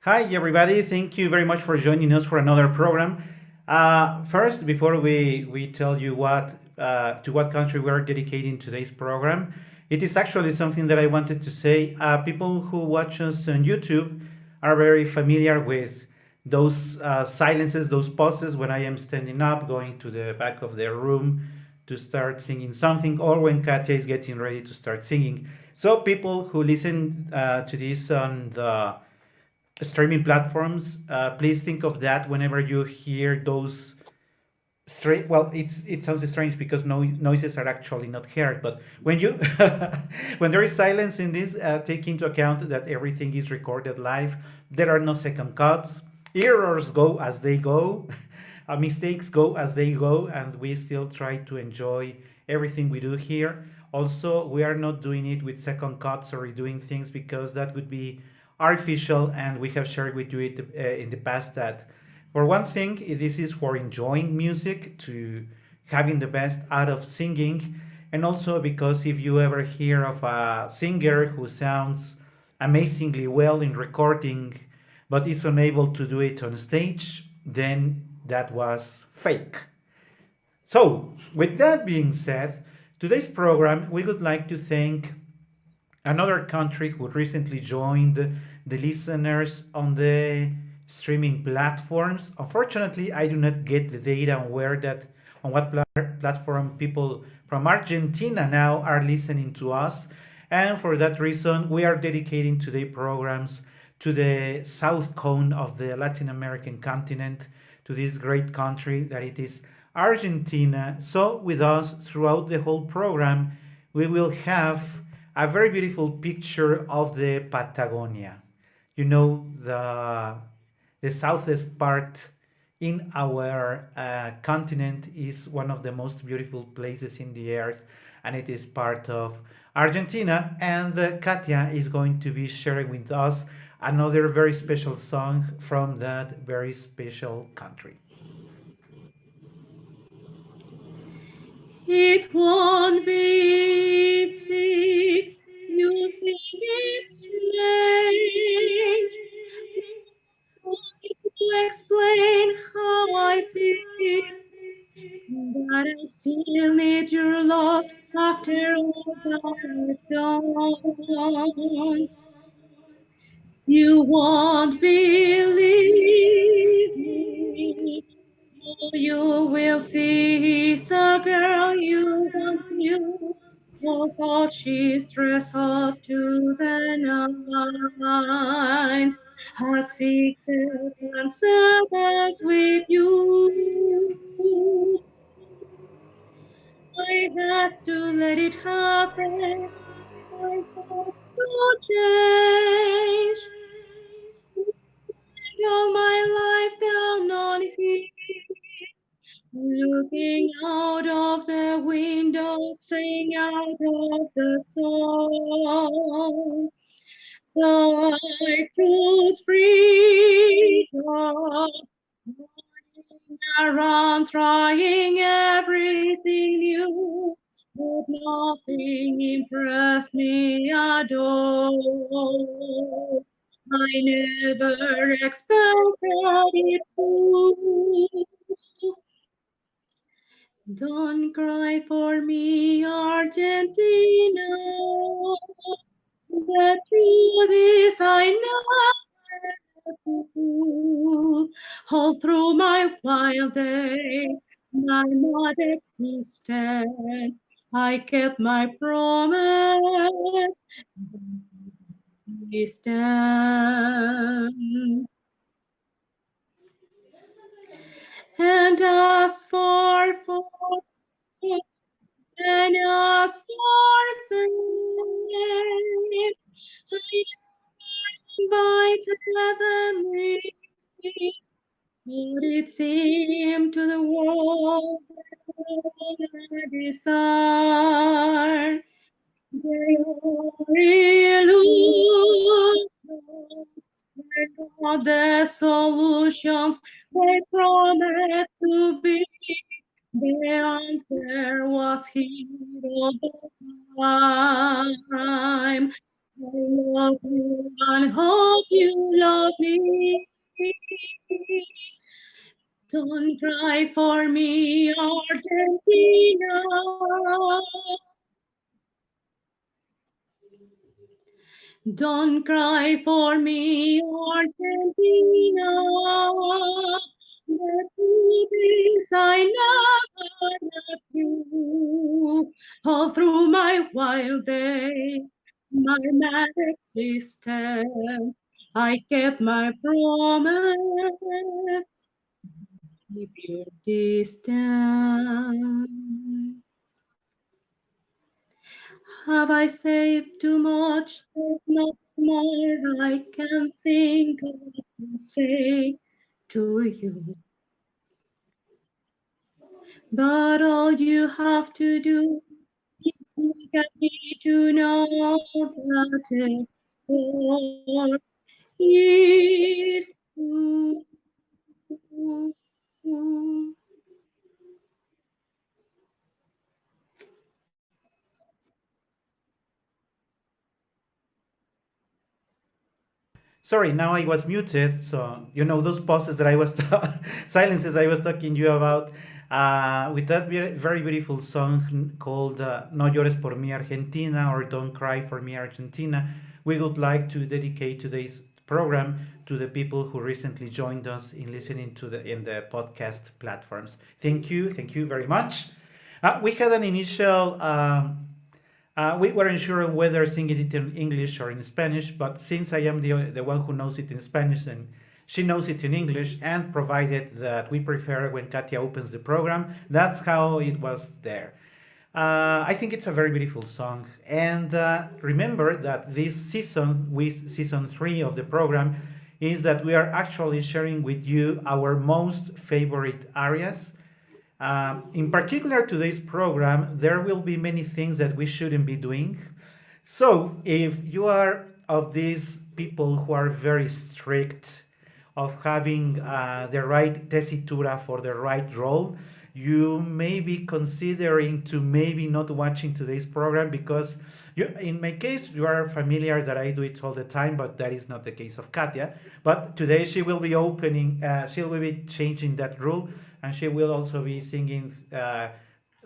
Hi, everybody. Thank you very much for joining us for another program. First, before we tell you to what country we are dedicating today's program, it is actually something that I wanted to say. People who watch us on YouTube are very familiar with those silences, those pauses when I am standing up, going to the back of the room to start singing something, or when Katya is getting ready to start singing. So, people who listen to this on the streaming platforms, please think of that whenever you hear those straight. Well, it sounds strange because noises are actually not heard, but when you when there is silence in this, take into account that everything is recorded live. There are no second cuts. Errors go as they go. Mistakes go as they go, and we still try to enjoy everything we do here. Also, we are not doing it with second cuts or redoing things because that would be artificial, and we have shared with you it, in the past that for one thing, this is for enjoying music, to having the best out of singing, and also because if you ever hear of a singer who sounds amazingly well in recording but is unable to do it on stage, then that was fake. So, with that being said, today's program we would like to thank another country who recently joined the listeners on the streaming platforms. Unfortunately, I do not get the data on what platform people from Argentina now are listening to us. And for that reason, we are dedicating today programs to the south cone of the Latin American continent, to this great country that it is Argentina. So, with us throughout the whole program, we will have a very beautiful picture of the Patagonia. You know, the southest part in our continent is one of the most beautiful places in the earth, and it is part of Argentina. And Katia is going to be sharing with us another very special song from that very special country. It won't be easy. You think it's strange. Trying to explain how I feel, but I still need your love after all that I've done. You won't believe me. Oh, you will see a girl you once knew. Oh, thought she's dressed up to the nines. Had sixes and sevens with you. I had to let it happen. I had to change. All my life down on here, looking out of the window, staying out of the sun. So I choose freedom, running around trying everything new, but nothing impressed me at all. I never expected it to. Don't cry for me, Argentina. The truth is, I never do. All through my wild days, my mad existence, I kept my promise. We stand. And as for and as for fame, I invited them in. But it seemed to the world that I desire. They are illusions, they're not the solutions they promised to be. The answer was here all the time. I love you and hope you love me. Don't cry for me, Argentina. Don't cry for me, Argentina. The truth is I never left you. All through my wild days, my mad existence, I kept my promise. Keep your distance. Have I saved too much? There's not more I can think of to say to you. But all you have to do is look at me to know that it all is true. Sorry, now I was muted, so you know those pauses that I was silences I was talking you about. With that very beautiful song called "No llores por mi Argentina" or "Don't cry for me Argentina," we would like to dedicate today's program to the people who recently joined us in listening to the in the podcast platforms. Thank you very much. We had an initial. We weren't sure whether singing it in English or in Spanish, but since I am the one who knows it in Spanish and she knows it in English, and provided that we prefer when Katia opens the program, that's how it was there. I think it's a very beautiful song. And remember that this season, with season 3 of the program, is that we are actually sharing with you our most favorite arias. In particular, today's program, there will be many things that we shouldn't be doing. So, if you are of these people who are very strict, of having the right tessitura for the right role, you may be considering to maybe not watching today's program because you, in my case, you are familiar that I do it all the time, but that is not the case of Katia. But today she will be opening, she will be changing that rule, and she will also be singing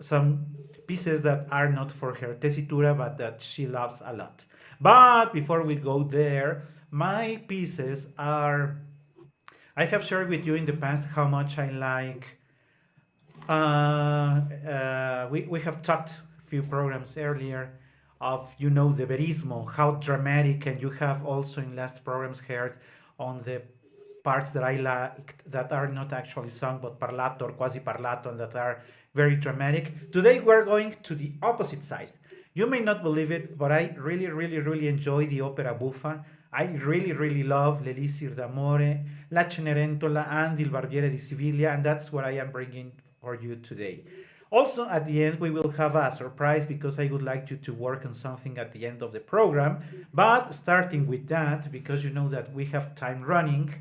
some pieces that are not for her tessitura, but that she loves a lot. But before we go there, my pieces are. I have shared with you in the past how much I like we have talked a few programs earlier of the verismo, how dramatic, and you have also in last programs heard on the parts that I liked that are not actually sung but parlato or quasi parlato and that are very dramatic. Today we're going to the opposite side. You may not believe it, but I really enjoy the opera buffa. I really love L'Elisir d'Amore, La Cenerentola, and Il Barbiere di Siviglia, and that's what I am bringing for you today. Also, at the end, we will have a surprise because I would like you to work on something at the end of the program. But starting with that, because you know that we have time running,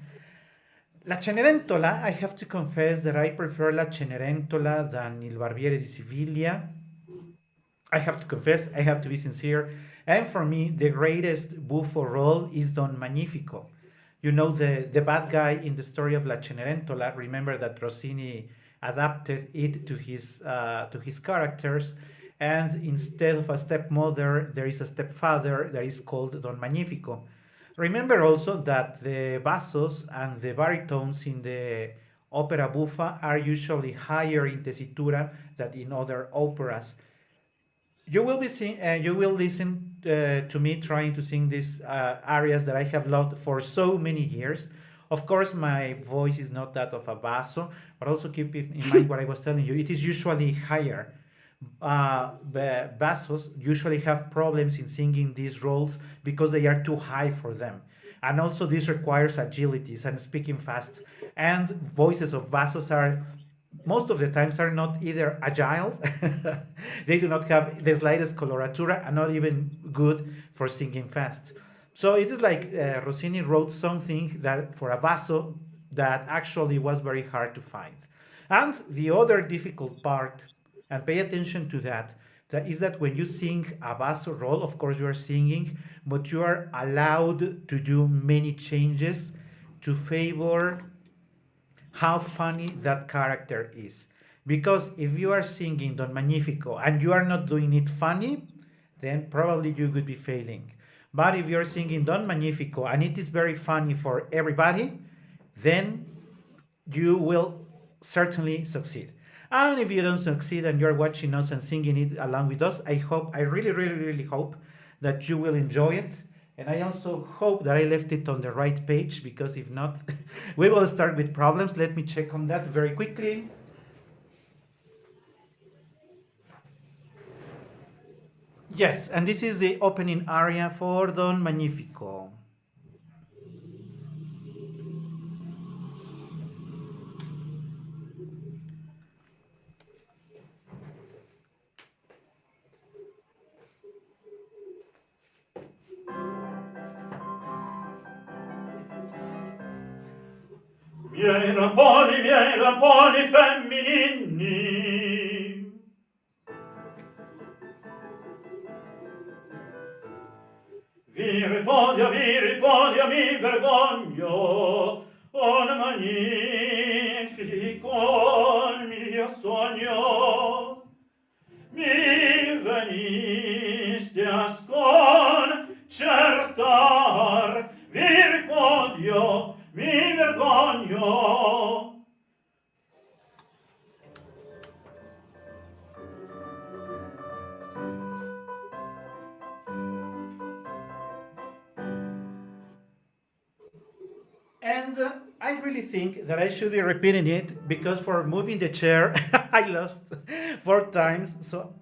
La Cenerentola, I have to confess that I prefer La Cenerentola than Il Barbiere di Siviglia. I have to confess, I have to be sincere. And for me, the greatest buffo role is Don Magnifico. You know, the bad guy in the story of La Cenerentola. Remember that Rossini adapted it to his characters. And instead of a stepmother, there is a stepfather that is called Don Magnifico. Remember also that the bassos and the baritones in the opera buffa are usually higher in tessitura than in other operas. You will listen to me trying to sing these arias that I have loved for so many years. Of course, my voice is not that of a basso, but also keep in mind what I was telling you. It is usually higher. Bassos usually have problems in singing these roles because they are too high for them. And also, this requires agility and speaking fast. And voices of bassos are most of the times are not either agile, they do not have the slightest coloratura, and not even good for singing fast. So it is like Rossini wrote something that for a basso that actually was very hard to find. And the other difficult part, and pay attention to that, That is that when you sing a basso role, of course you are singing, but you are allowed to do many changes to favor how funny that character is. Because if you are singing Don Magnifico and you are not doing it funny, then probably you could be failing. But if you're singing Don Magnifico and it is very funny for everybody, then you will certainly succeed. And if you don't succeed and you're watching us and singing it along with us, I really, really, really hope that you will enjoy it. And I also hope that I left it on the right page, because if not, we will start with problems. Let me check on that very quickly. Yes, and this is the opening aria for Don Magnifico. Miei ramponi femminili, vi ripodio, mi vergogno, un magnifico il mio sogno. Mi veniste a sconcertar, vi ripodio, mi vergogno. And I really think that I should be repeating it, because for moving the chair, I lost 4 times. So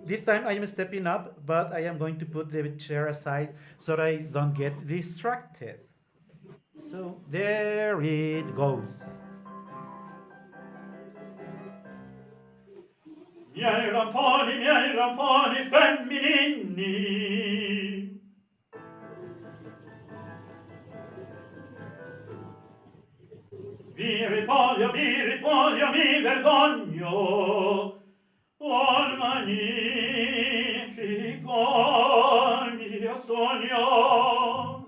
this time I am stepping up, but I am going to put the chair aside so that I don't get distracted. So there it goes. Miei ramponi femminili. Vi ripoglio, mi vergogno, un magnifico mio sogno.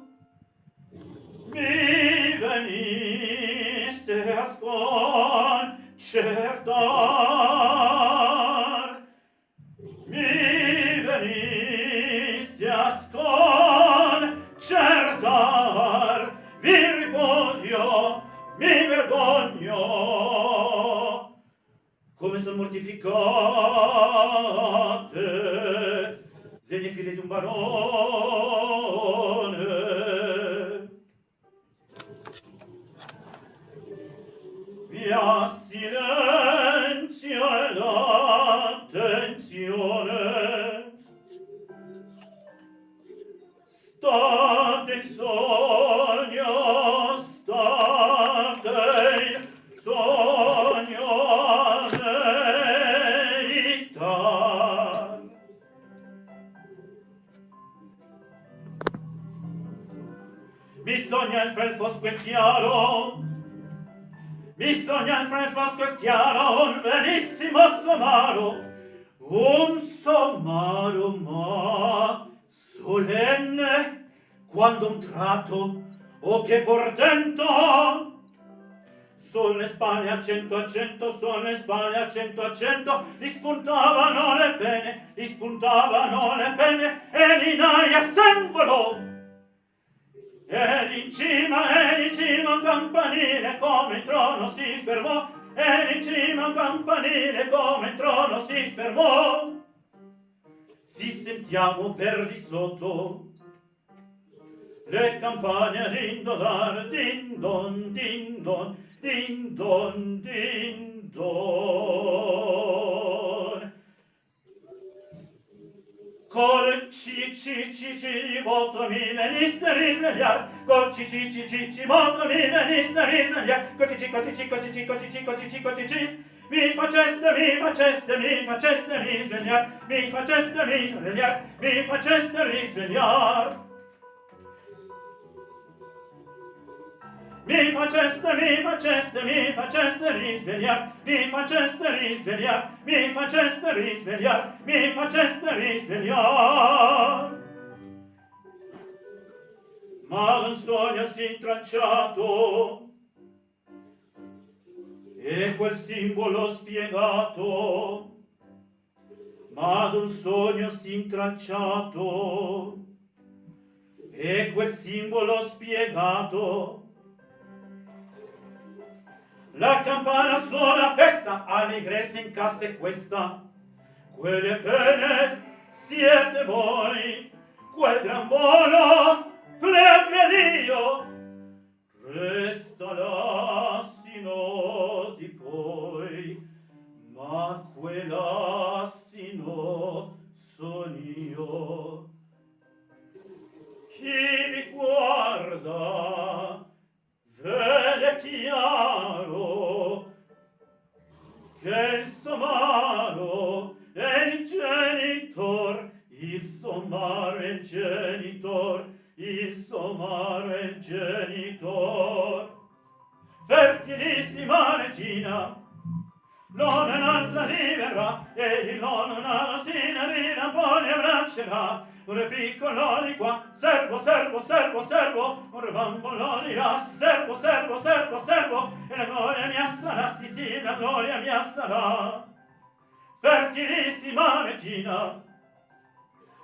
Mi veniste a sconcertar, mi veniste a sconcertar, vi ripoglio, mi vergogno, come son mortificate le figlie di un barone. Via silenzio ed attenzione, state in sogno, state in sogno a meditar. Mi sogna il fred fosco e chiaro, mi sogna il fred fosco e chiaro, un benissimo somaro ma solenne, quando un tratto, oh che portento, sulle spalle a cento, sulle spalle a cento, gli spuntavano le pene, e in aria s'envolò. Ed in cima un campanile come il trono si fermò, ed in cima un campanile come il trono si fermò. Si sentiamo per di sotto le campane rindolar, din don, din don, din don, din don. Col ci moto mi veniste risvegliar, col ci moto mi veniste risvegliar, col ci mi faceste risvegliar, mi faceste risvegliar. mi faceste risvegliar, mi faceste risvegliar, mi faceste risvegliar, mi faceste risvegliar. Ma un sogno si intralciato e quel simbolo spiegato, ma un sogno si intralciato e quel simbolo spiegato. La campana suona festa, allegrezza in casa è questa. Quelle pene siete voi, quel gran buono plebe Dio resta l'assino di poi, ma quell'assino son io. Chi vi guarda vede chiaro che il somaro è il genitor, il somaro è il genitor, il somaro è il genitor. Fertilissima regina, l'ona un'altra liberà, e di l'ona una rosina rina poi ne abbraccerà. Un re piccolo di qua, servo, servo, servo, servo, un re bambolo di là, servo, servo, servo, servo, e la gloria mia sarà, sì sì, la gloria mia sarà. Fertilissima regina,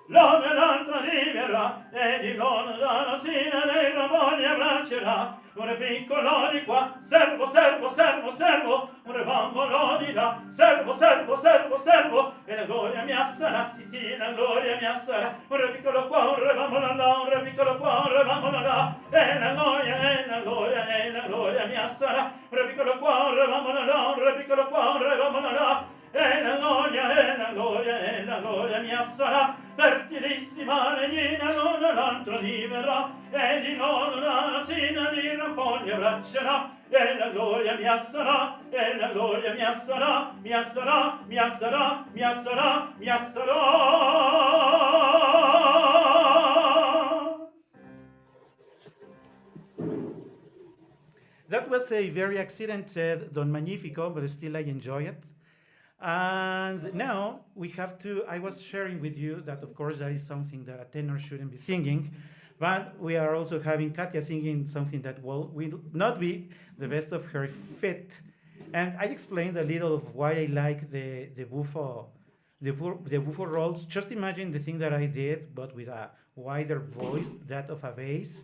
l'uomo e l'altra liberà, e di l'uomo la rosina nella voglia abbraccerà. Un re piccolo di qua, servo, servo, servo, servo, un re bambolo di là, servo, servo, servo, servo, e la gloria mia sarà, sì sì, la gloria mia sarà. Un re piccolo qua, un re bambolo là, un re piccolo qua, un re bambolo là, e la gloria, e la gloria, e la gloria mia sarà. Un re piccolo qua, un re bambolo là, un re piccolo qua, un re bambolo là, e la gloria, e la gloria, e la gloria mia sarà. Fertilissima regina, non l'altro liberà, e di non una rosina di rampogli abbraccerà, e la gloria mia sarà, e la gloria mia sarà, mia sarà, mia sarà, mia sarà, mia sarà. That was a very accidented Don Magnifico, but still I enjoy it. And now we have to. I was sharing with you that, of course, that is something that a tenor shouldn't be singing, but we are also having Katia singing something that will not be the best of her fit. And I explained a little of why I like the buffo, the buffo rolls. Just imagine the thing that I did, but with a wider voice, that of a bass,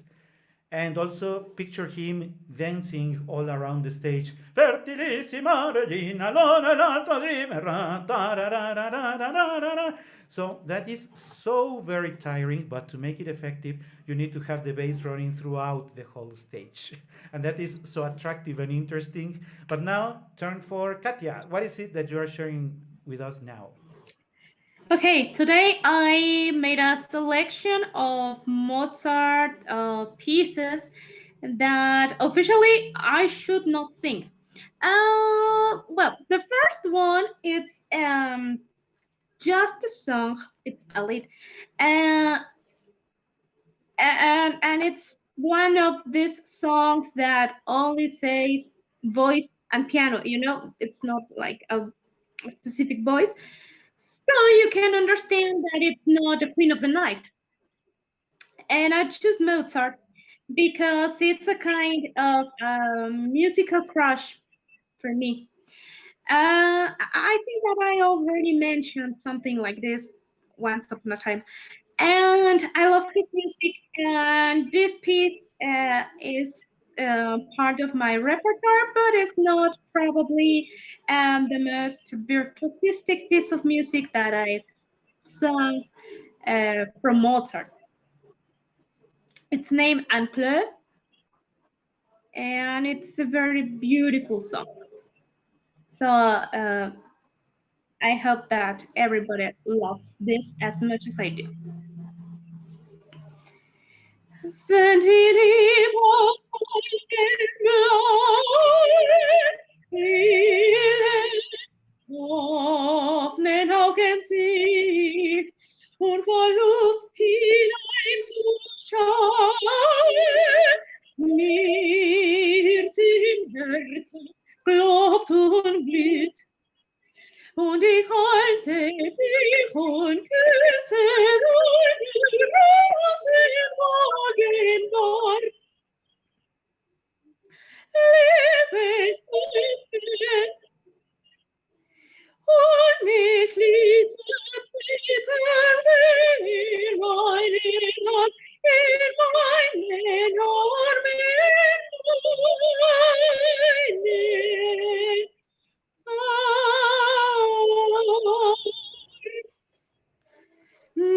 and also picture him dancing all around the stage. Fertilissima regina, lona l'altro diverrà, tararararararara. So that is so very tiring, but to make it effective, you need to have the bass running throughout the whole stage. And that is so attractive and interesting. But now, turn for Katia. What is it that you are sharing with us now? Okay, today I made a selection of Mozart pieces that officially I should not sing. Well, the first one it's just a song. It's a lead, uh, and it's one of these songs that only says voice and piano. You know, it's not like a specific voice, so you can understand that it's not the Queen of the Night. And I choose Mozart because it's a kind of musical crush for me. I think that I already mentioned something like this once upon a time. And I love his music, and this piece is part of my repertoire, but it's not probably the most virtuosistic piece of music that I've sung from Mozart. It's named Unplug, and it's a very beautiful song. So I hope that everybody loves this as much as I do. Offenen Augensicht und vor Luft hineinzuschauen, halte dich und küsse deine Rosenwagen dort. Liebesmüde und mit Liese zitterte in meinen Arm, in meinen Arm, in meinen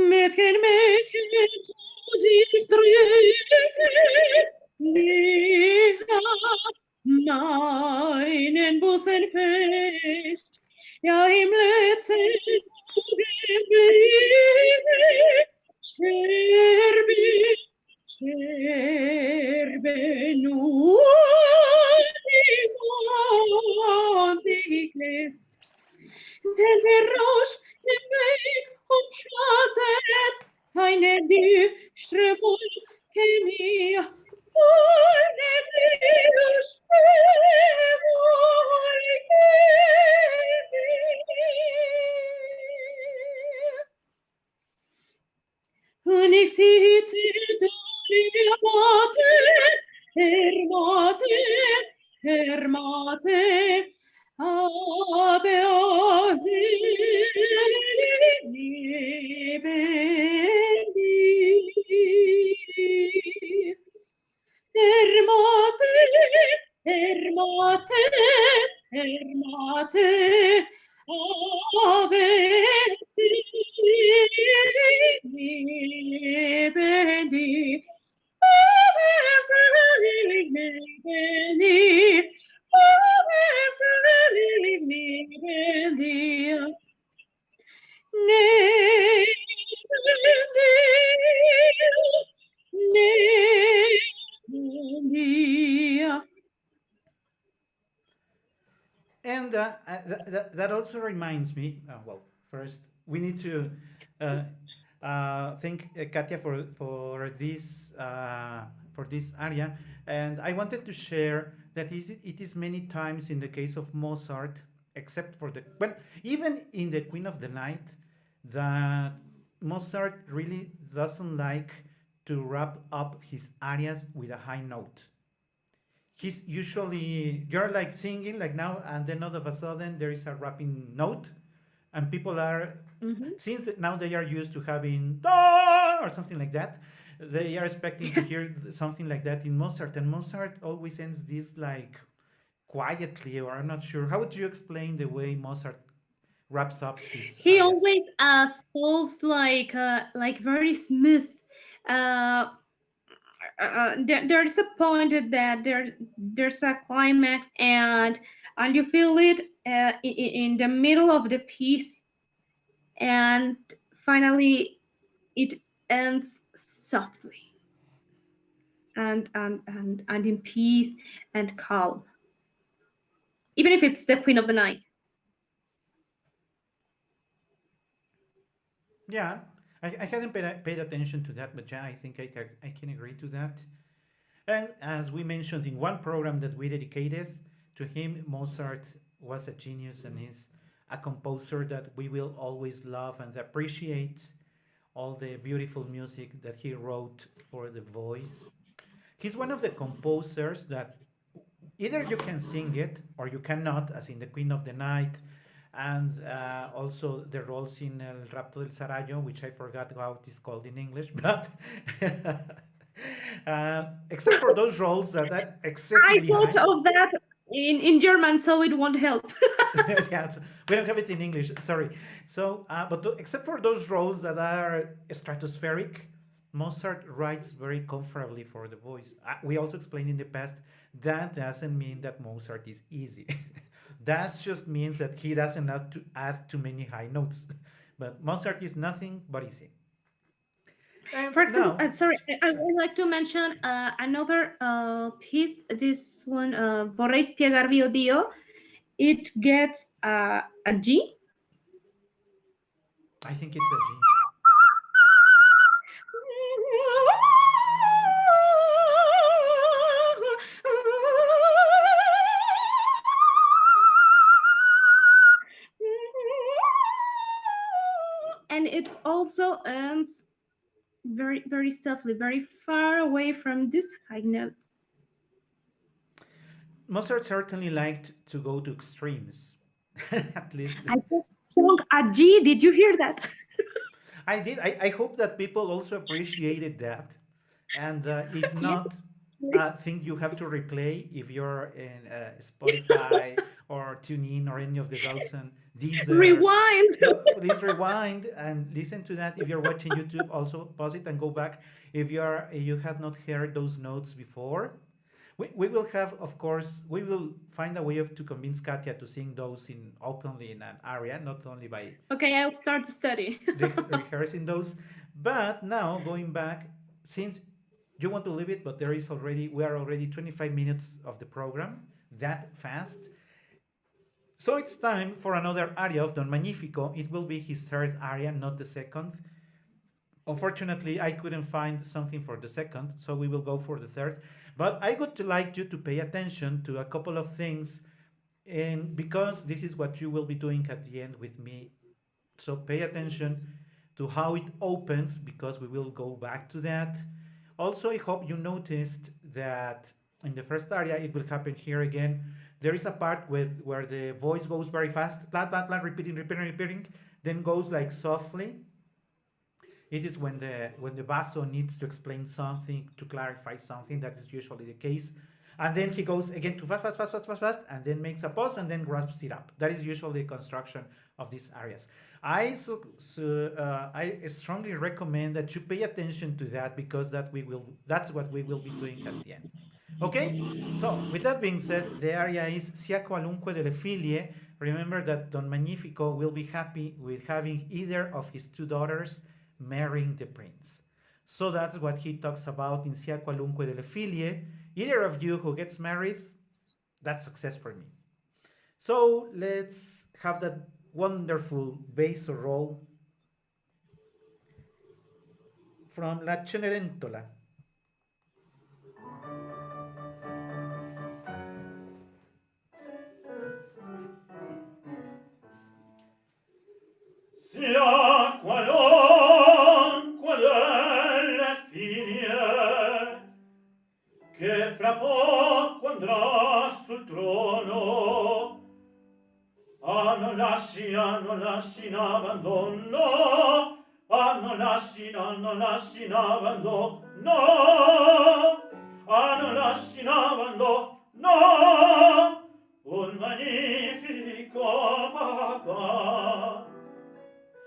Mädchen, Mädchen, tu dich drücken, nicht ab meinen Busen fest, ja im letzten Augenblick sterbe, sterbe nur die Mond sich lässt. Denn der Rausch im Weg umschattet eine düstere Wolke mir, eine düstere Wolke mir. Und ich sitze ermattet, ermattet, aber lebendig. Ermattet, ermattet, ermattet, aber lebendig. Aber lebendig. Aber lebendig. Nebendir. And that also reminds me. Well, first we need to thank Katia for this area, and I wanted to share that it is many times in the case of Mozart, except for the well, even in the Queen of the Night, that Mozart really doesn't like to wrap up his arias with a high note. He's usually you're like singing like now, and then all of a sudden there is a rapping note, and people are Mhm. since now they are used to having da or something like that. They are expecting to hear something like that in Mozart, and Mozart always ends this like quietly, or I'm not sure. How would you explain the way Mozart wraps up his He arias? always solves like very smooth. Uh, there's a point at that there's a climax, and you feel it in the middle of the piece, and finally it ends softly and in peace and calm, even if it's the Queen of the Night. Yeah, I hadn't paid attention to that, but yeah, I think I can agree to that. And as we mentioned in one program that we dedicated to him, Mozart was a genius and is a composer that we will always love and appreciate all the beautiful music that he wrote for the voice. He's one of the composers that either you can sing it or you cannot, as in The Queen of the Night, and also the roles in El Rapto del Sarayo, which I forgot how it is called in English, but except for those roles that are I excessively thought high. of that in German, so it won't help. Yeah, we don't have it in English. Sorry. So, except for those roles that are stratospheric, Mozart writes very comfortably for the voice. We also explained in the past that doesn't mean that Mozart is easy. That just means that he doesn't have to add too many high notes. But Mozart is nothing but easy. For And example, now, sorry, I sorry. would like to mention another piece. This one, Vorrei spiegarvi Dio. It gets a G. I think it's a G. and it also ends very, very softly, very far away from these high notes. Mozart certainly liked to go to extremes. At least I just sung a G. Did you hear that? I did. I hope that people also appreciated that. And if Yes. not, I think you have to replay if you're in Spotify or TuneIn or any of the thousand Deezer. Rewind. Please rewind and listen to that. If you're watching YouTube, also pause it and go back. If you have not heard those notes before, we will have, of course, we will find a way to convince Katia to sing those in openly in an area, not only by Okay, I'll start to study. rehearsing those. But now going back, since you want to leave it, but there is already we are already 25 minutes of the program that fast. So it's time for another aria of Don Magnifico. It will be his third aria, not the second. Unfortunately, I couldn't find something for the second, so we will go for the third. But I would like you to pay attention to a couple of things, and because this is what you will be doing at the end with me. So pay attention to how it opens because we will go back to that. Also, I hope you noticed that in the first area, it will happen here again. There is a part where the voice goes very fast, blah, blah, blah, repeating, repeating, repeating, then goes like softly. It is when the basso needs to explain something, to clarify something. That is usually the case. And then he goes again to fast, fast, fast, fast, fast, fast, and then makes a pause and then wraps it up. That is usually the construction of these areas. I strongly recommend that you pay attention to that because that's what we will be doing at the end. Okay? So, with that being said, the area is Sia qualunque delle figlie. Remember that Don Magnifico will be happy with having either of his two daughters marrying the prince. So that's what he talks about in Sia qualunque delle figlie. Either of you who gets married, that's success for me. So let's have that wonderful bass roll from La Cenerentola. Sia qualunque delle figlie che fra poco andrà sul trono, non lasci in abbandono, non lasci in abbandono, non lasci in abbandono, un magnifico papà.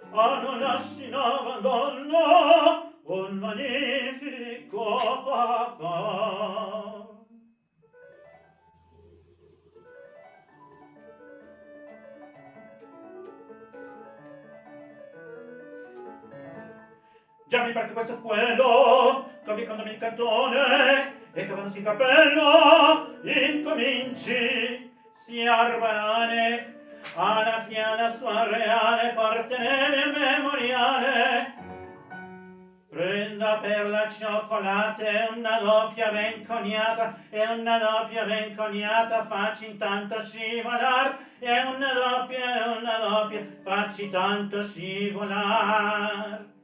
Non lasci in abbandono, un magnifico papà. Già mi parte questo quello, così quando mi il cantone, e cavandosi il cappello, incominci, si arbanane, alla fiana sua reale, portene il memoriale. Prenda per la cioccolata una doppia ben coniata, e una doppia ben coniata, facci intanto scivolar, e una doppia, facci tanto scivolar.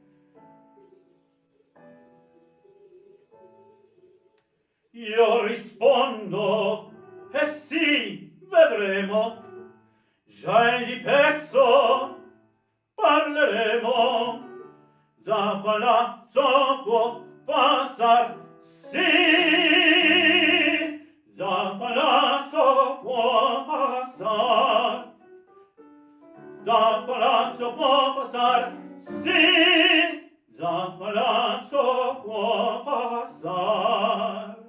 Io rispondo, sì, vedremo, già è di pesso parleremo, da palazzo può passar, sì, da palazzo può passar, da palazzo può passar, sì, da palazzo può passar.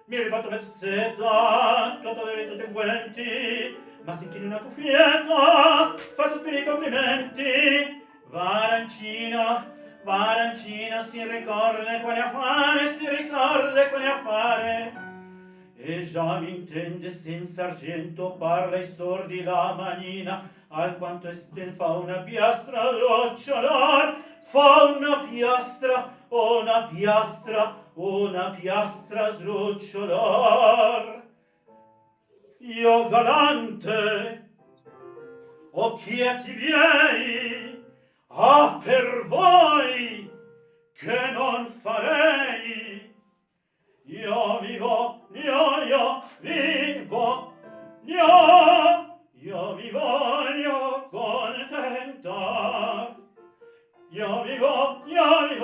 Mi hai fatto mezzetta, tutto dei tutti unguenti, ma si inchini una cuffietta, fa sospiri i complimenti. Varancina, si ricorda quale affare. E già mi intende senza argento, parla ai sordi la manina, alquanto fa una piastra rocciolar, fa una piastra una piastra sdrucciolar. Io galante, o quieti miei, per voi che non farei. Io vivo, io mi voglio contentar. Io mi voglio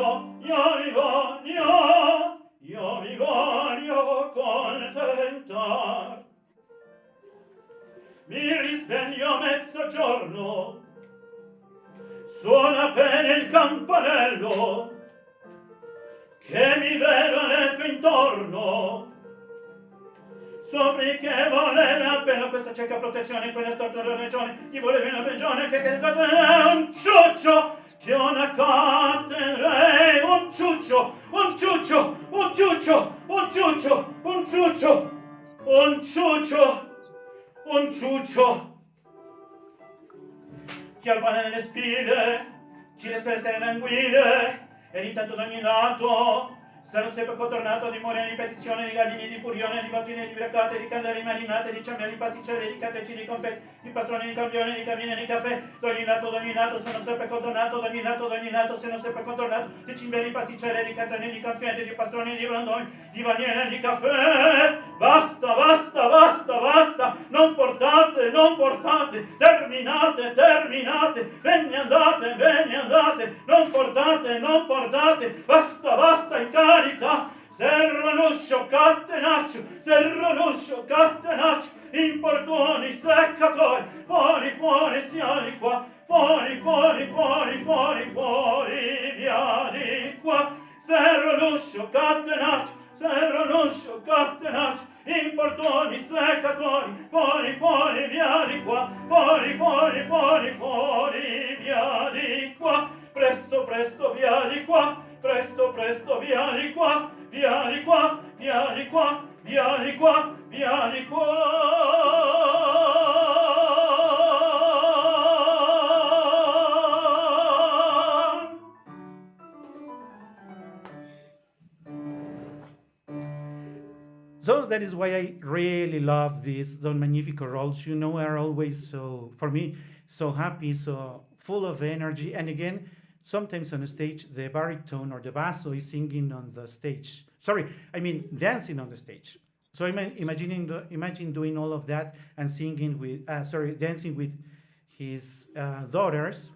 contentar. Mi risveglio a mezzogiorno, suona appena il campanello, che mi vedo nel tuo intorno. Sopplichevole appena questa cieca protezione, quella tortura regione, chi voleva una regione che è un ciuccio, che una cattedra, un ciuccio, un ciuccio, un ciuccio, un ciuccio, un ciuccio, un ciuccio, un ciuccio. Chi al pane nelle spine, chi le spesche nelle anguille, ed intanto da ogni lato sarò sempre contornato di more di petizione, di galline, di purione, di bottine, di bracate, di candele marinate, di ciambia, di pasticcerie, di cateci, di confetti, di pastroni, di campioni, di camine, di caffè, d'ogni lato sono sempre contornato, d'ogni lato sono sempre contornato, di cimbie, di pasticcerie, di catene, di confetti, di pastroni, di brandoni, di bagnine, di caffè. Basta, basta, basta, basta, non portate, terminate, ve ne andate, non portate, basta, in carità. Serranuscio, cattenaccio, importuni, seccatori, fuori, siani qua, fuori, via di qua. Serranuscio, cattenaccio, importuni, seccatori, fuori, via di qua, fuori, via di qua. Presto, via di qua, presto, via di qua, via di qua, via di qua, via di qua, via di qua. So that is why I really love these Don Magnifico roles. You know, are always so, for me, so happy, so full of energy. And again, sometimes on the stage, the baritone or the basso is singing on the stage. Sorry, I mean dancing on the stage. So imagine doing all of that and singing with, dancing with his daughters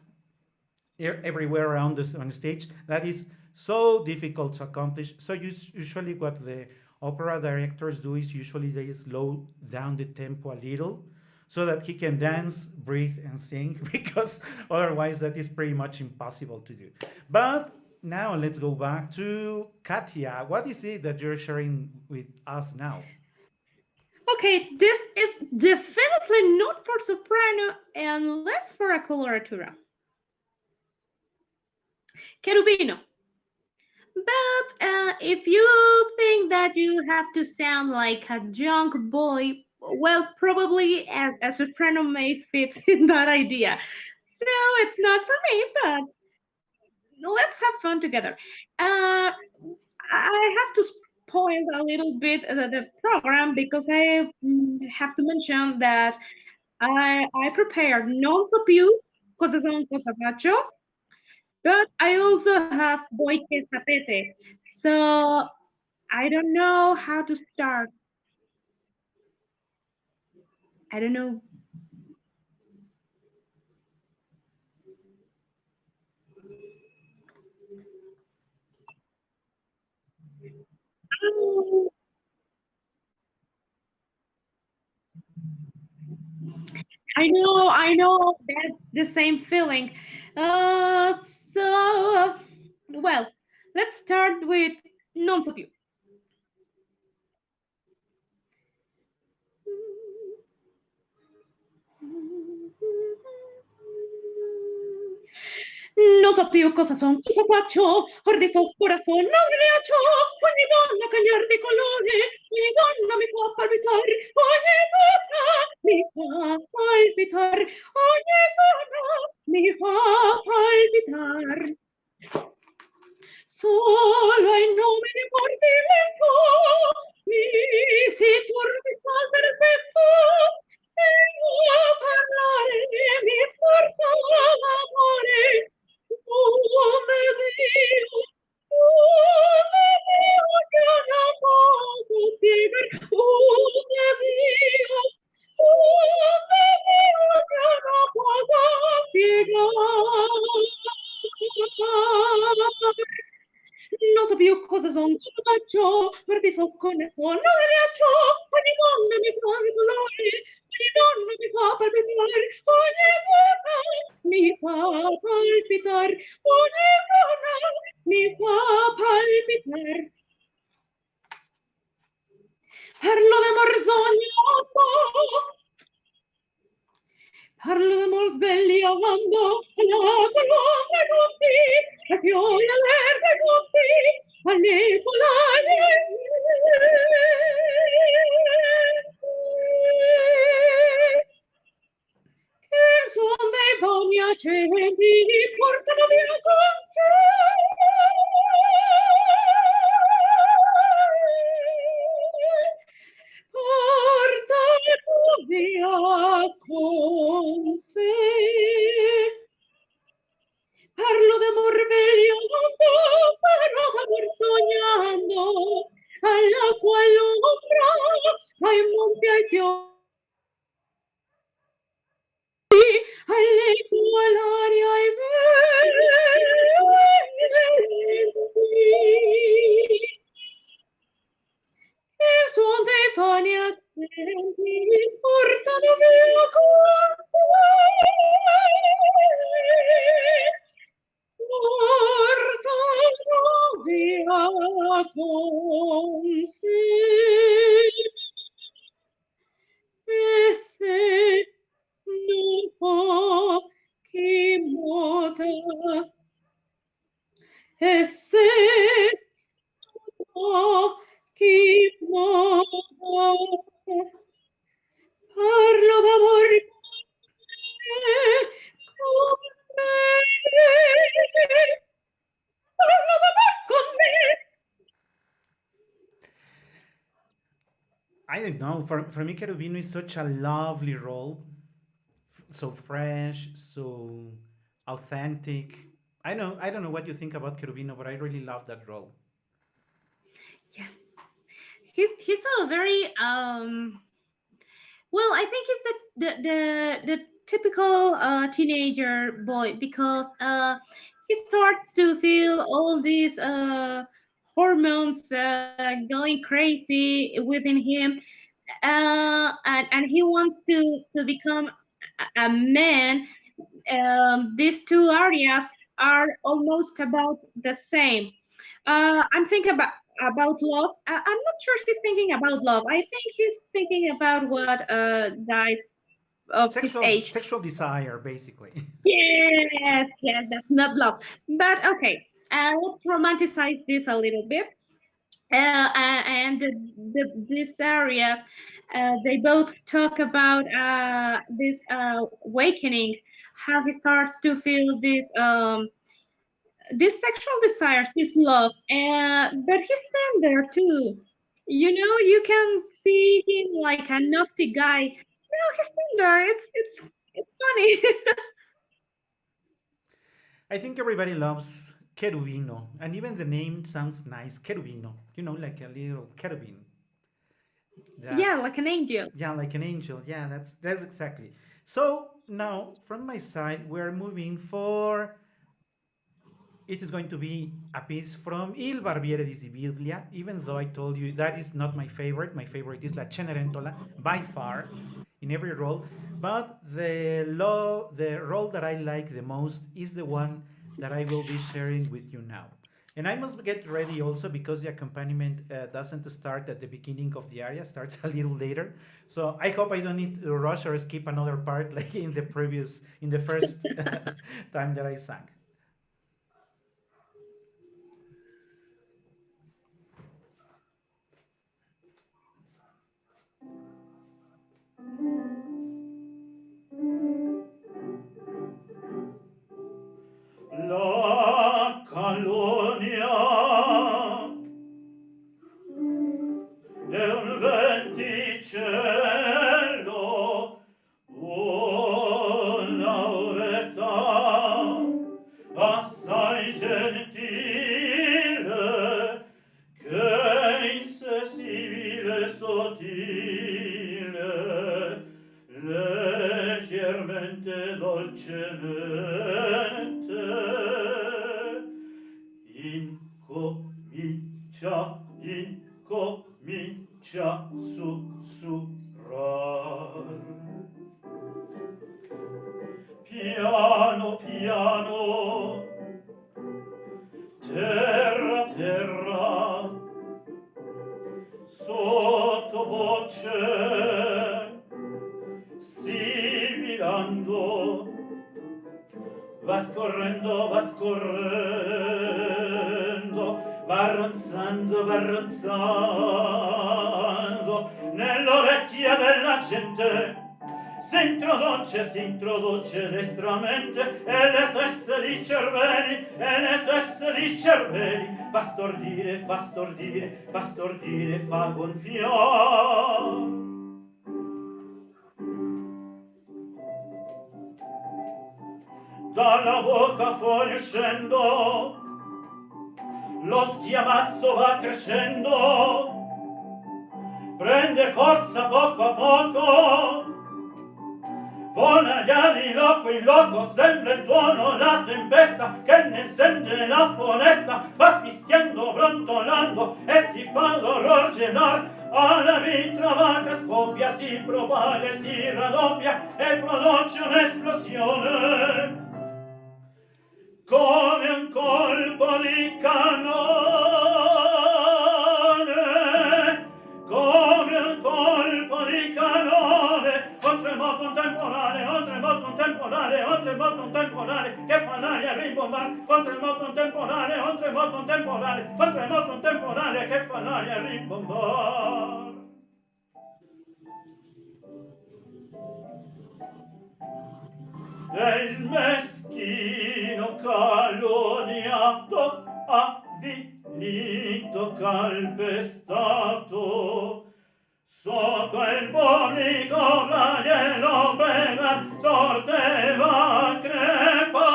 everywhere around on the stage. That is so difficult to accomplish. So usually what the opera directors do is usually they slow down the tempo a little so that he can dance, breathe, and sing, because otherwise that is pretty much impossible to do. But now let's go back to Katia. What is it that you're sharing with us now? Okay, this is definitely not for soprano and less for a coloratura. Cherubino. But if you think that you have to sound like a young boy, well, probably a soprano may fit in that idea. So it's not for me, but let's have fun together. I have to spoil a little bit the program because I have to mention that I prepared non so più, cosa son, cosa faccio, but I also have voi che sapete. So I don't know how to start. I don't know. I know, that's the same feeling. Well, let's start with non so più. Non so più cosa son, cosa faccio, or di corazon non rilascio, ogni donna cambiar di colore, ogni donna mi fa palpitare, ogni donna mi fa palpitare, ogni donna mi fa palpitare. Sono cose son faccio, per di foccone sono le riaccio, ogni donna mi fa i colori, ogni donna mi fa palpitare, ogni donna mi fa palpitare, ogni donna mi fa palpitare. Parlo d'amor sognando, parlo d'amor svegliando, la colomba tutti, la fioia l'erba tutti, alle polare. Che son dei buoni accenti, portano via con sé. Portano via con sé. Parlo d'amor vegliando, parlo d'amor sognando, all'acqua e all'ombra, ai monti e ai fiori, all'eco all'aria ai venti. E son dei vani attenti, portano via con sé. Portano via con sé. E se non può chi muota, e se no, chi muore, parlo d'amor con me, parlo d'amor con me. I don't know. For me, Cherubino is such a lovely role, so fresh, so authentic. I don't know what you think about Cherubino, but I really love that role. Yes, he's a very well, I think he's the typical teenager boy because he starts to feel all these hormones going crazy within him, and he wants to become a man. These two areas are almost about the same. I'm thinking about love. I'm not sure he's thinking about love. I think he's thinking about what guys of his age. Sexual desire, basically. Yes, yes, that's not love. But okay, let's romanticize this a little bit. And these areas, they both talk about this awakening, how he starts to feel this these sexual desires, this love, and but he's tender too. You know, you can see him like a naughty guy. No, he's tender. It's funny. I think everybody loves Cherubino, and even the name sounds nice. Cherubino, like a little cherubin. Yeah, That, like an angel. yeah, like an angel. Yeah, that's exactly. So now, from my side, we're moving for. It is going to be a piece from Il Barbiere di Siviglia, even though I told you that is not my favorite. My favorite is La Cenerentola by far in every role. But the role that I like the most is the one that I will be sharing with you now. And I must get ready also because the accompaniment doesn't start at the beginning of the aria, starts a little later. So I hope I don't need to rush or skip another part like in the first time that I sang. La calunnia è un venticello, una verità assai gentile, che insensibile sottile, leggermente dolcemente incomincia incomincia a sussurrar. Piano piano, terra terra, sottovoce, sibilando, va scorrendo, va ronzando, nell'orecchia della gente, si introduce destramente, e le teste di cervelli, fa stordire, fa gonfiar. Dalla bocca fuoriuscendo, lo schiamazzo va crescendo, prende forza poco a poco, vola in loco, sembra il tuono, la tempesta che ne sente la foresta, va fischiando, brontolando e ti fa l'orror gelar. Alla vitra vaga scoppia, si propaga e si raddoppia e produce un'esplosione come un colpo di cannone, come un colpo di cannone, un tremor contemporaneo, che fa l'aria rimbombar, un tremor contemporaneo, che fa l'aria rimbombar. E il meschino calunniato, avvilito, calpestato, sotto il pubblico flagelo bella sorte va a crepar.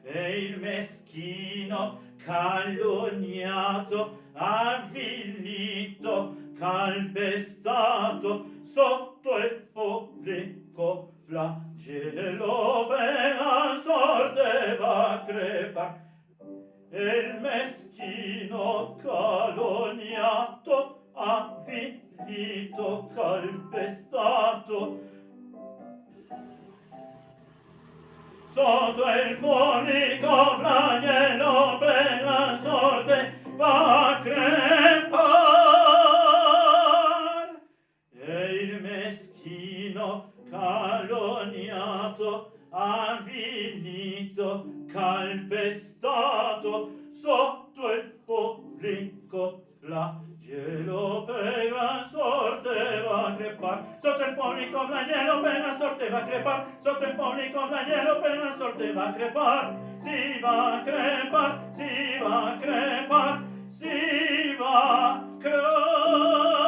E il meschino calunniato, avvilito, calpestato, sotto il pubblico flagelo per la sorte va a crepar. E il meschino calunniato, avvilito, calpestato, sotto il pubblico flagelo per la sorte va a crepar. E il meschino calunniato, avvilito, calpestato, sotto il pubblico flagelo per la sorte va a crepar. Sotto il pubblico flagelo per la sorte va a crepar. Sotto il pubblico flagelo per la sorte va a crepar. Si va a crepar, si va a crepar, si va a crepar.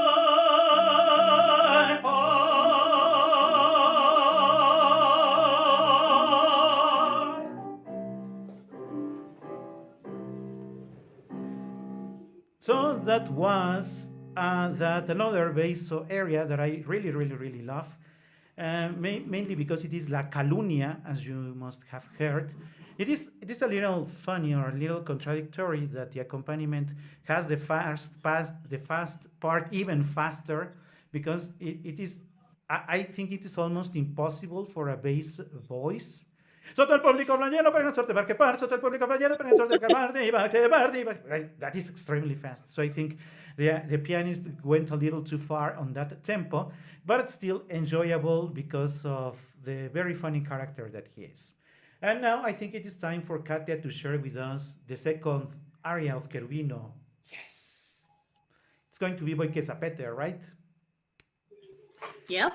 So that was that another bass area that I really love, mainly because it is La Calunia, as you must have heard. It is a little funny or a little contradictory that the accompaniment has the fast part even faster, because it is I think it is almost impossible for a bass voice. Sotto il pubblico flagelo per una sorte perché par, sotto il pubblico flagelo per una sorte che parte, that is extremely fast. So I think the pianist went a little too far on that tempo, but still enjoyable because of the very funny character that he is. And now I think it is time for Katia to share with us the second aria of Cherubino. Yes! It's going to be by Quesapete, right? Yep.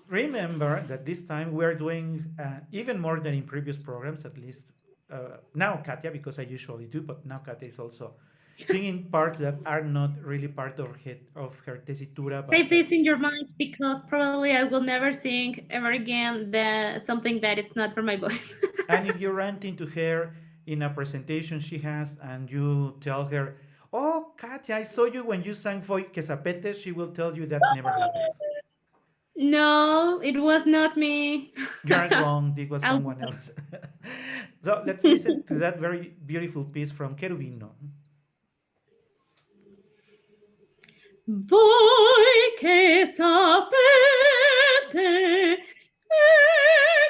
Remember that this time we are doing even more than in previous programs, at least now Katia, because I usually do, but now Katia is also singing parts that are not really part of her tesitura. Save this in your minds, because probably I will never sing ever again something that it's not for my voice. And if you run into her in a presentation she has and you tell her, "Oh, Katia, I saw you when you sang for Quesapete," she will tell you that never happened. No, it was not me. You are wrong. It was I'll someone else. So let's listen to that very beautiful piece from Cherubino. Voi che sapete che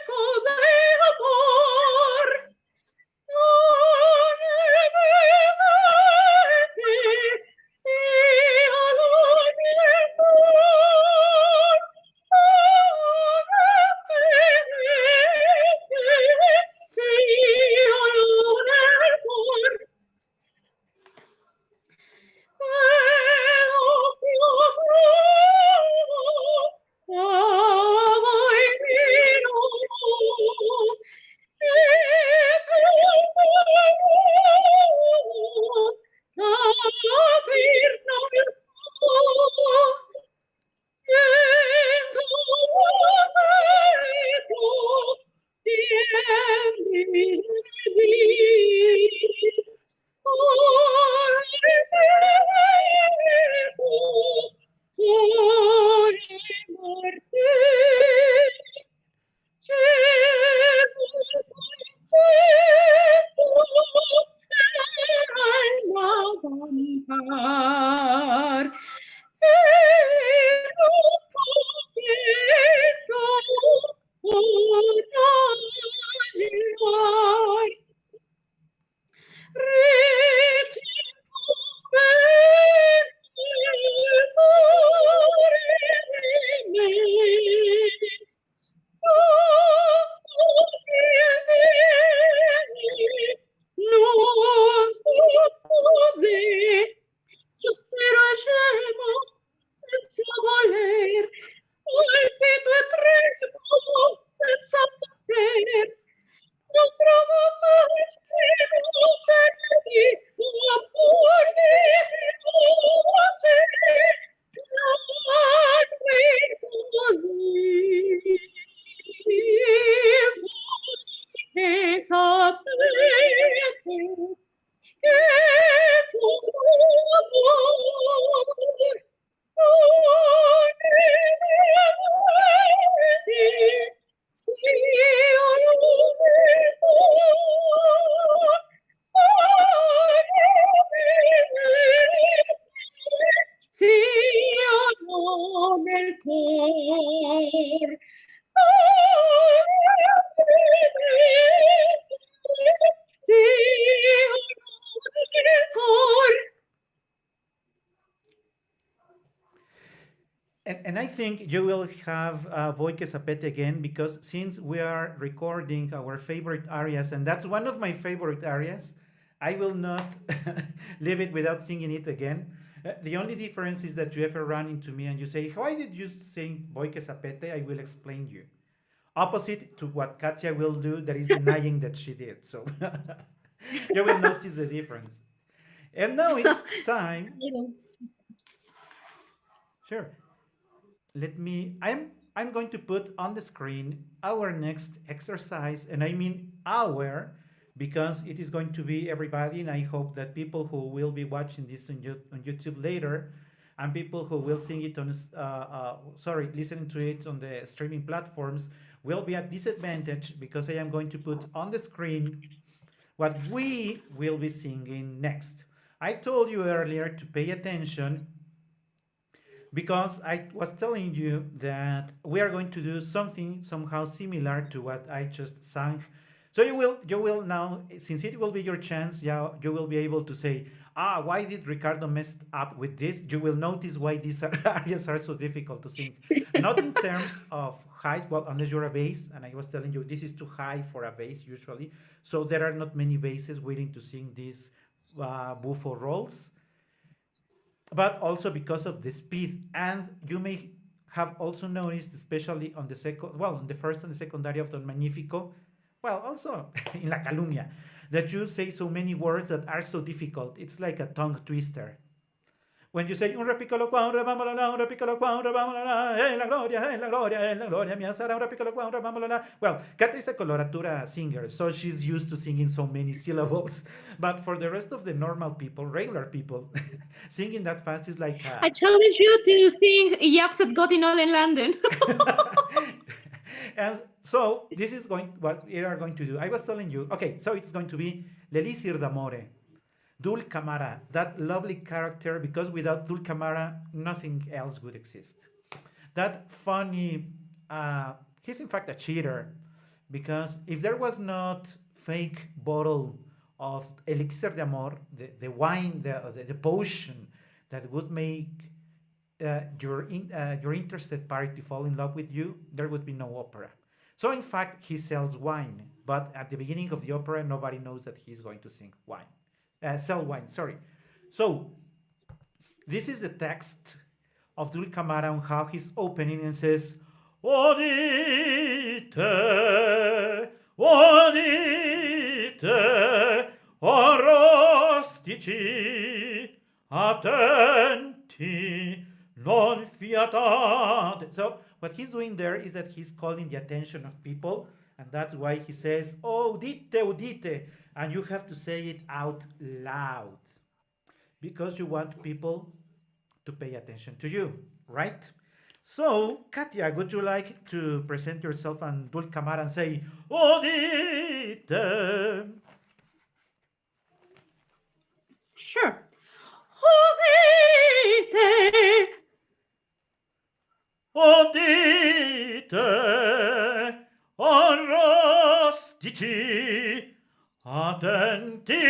cos'è amor, non ne vedete sia lui il cor, non ne vedete sia lui il cor. Non suppose, sospiro e scemo, senza voler, palpito e tremo, senza saper, non trovo pace, non te amor di voce, così. Che sapete che tu amor non vedi sia l'unico sia nel cor. Sia nel cor. And I think you will have Voike Zapete again because since we are recording our favorite arias, and that's one of my favorite arias, I will not leave it without singing it again. The only difference is that you ever run into me and you say, why did you sing Voike Zapete? I will explain you. Opposite to what Katya will do, that is denying that she did. So you will notice the difference. And now it's time. Sure. I'm going to put on the screen our next exercise, and I mean our because it is going to be everybody, and I hope that people who will be watching this on YouTube later and people who will sing it on sorry, listening to it on the streaming platforms will be at disadvantage because I am going to put on the screen what we will be singing next. I told you earlier to pay attention because I was telling you that we are going to do something somehow similar to what I just sang. So you will now, since it will be your chance, yeah, you will be able to say, why did Ricardo mess up with this? You will notice why these areas are so difficult to sing. Not in terms of height, well, unless you're a bass, and I was telling you this is too high for a bass usually. So there are not many basses willing to sing these buffo rolls, but also because of the speed. And you may have also noticed, especially on the second, well, on the first and the second area of Don Magnifico, well, also in La Calumnia, that you say so many words that are so difficult. It's like a tongue twister. when you say un repiccolo qua, un rebamolo la, un repiccolo qua, un rebamolo la, la gloria, mia sarà un repiccolo qua, un rebamolo la. Well, Katia is a coloratura singer, so she's used to singing so many syllables. But for the rest of the normal people, regular people, singing that fast is like I challenge you to sing Jackset got in all in London. and so this is going what we are going to do. I was telling you, okay, so it's going to be L'Elisir d'Amore, Dulcamara, that lovely character, because without Dulcamara, nothing else would exist. That funny, he's in fact a cheater, because if there was not fake bottle of elixir de amor, the wine, the potion that would make your interested party to fall in love with you, there would be no opera. So in fact, he sells wine, but at the beginning of the opera, nobody knows that he's going to sing wine, sell wine. Sorry. So this is the text of Dulcamara on how he's opening and says, Odite, odite, orostici, attenti, non fiatate. So what he's doing there is that he's calling the attention of people, and that's why he says, Odite, odite, and you have to say it out loud because you want people to pay attention to you, right? So, Katia, would you like to present yourself and Dulcamara and say, Odite? Sure. Odite, Odite, arrostici, attenti,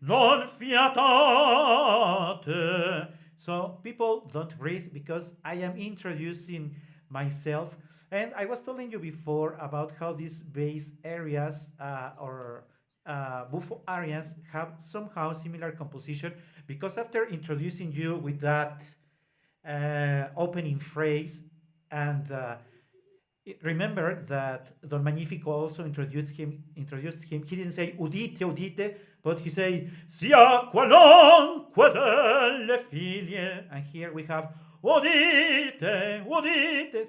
non fiatate. So people don't breathe because I am introducing myself. And I was telling you before about how these base areas or buffo areas have somehow similar composition because after introducing you with that opening phrase and remember that Don Magnifico also introduced him. He didn't say udite, udite, but he said sia qualunque delle figlie. And here we have udite, udite.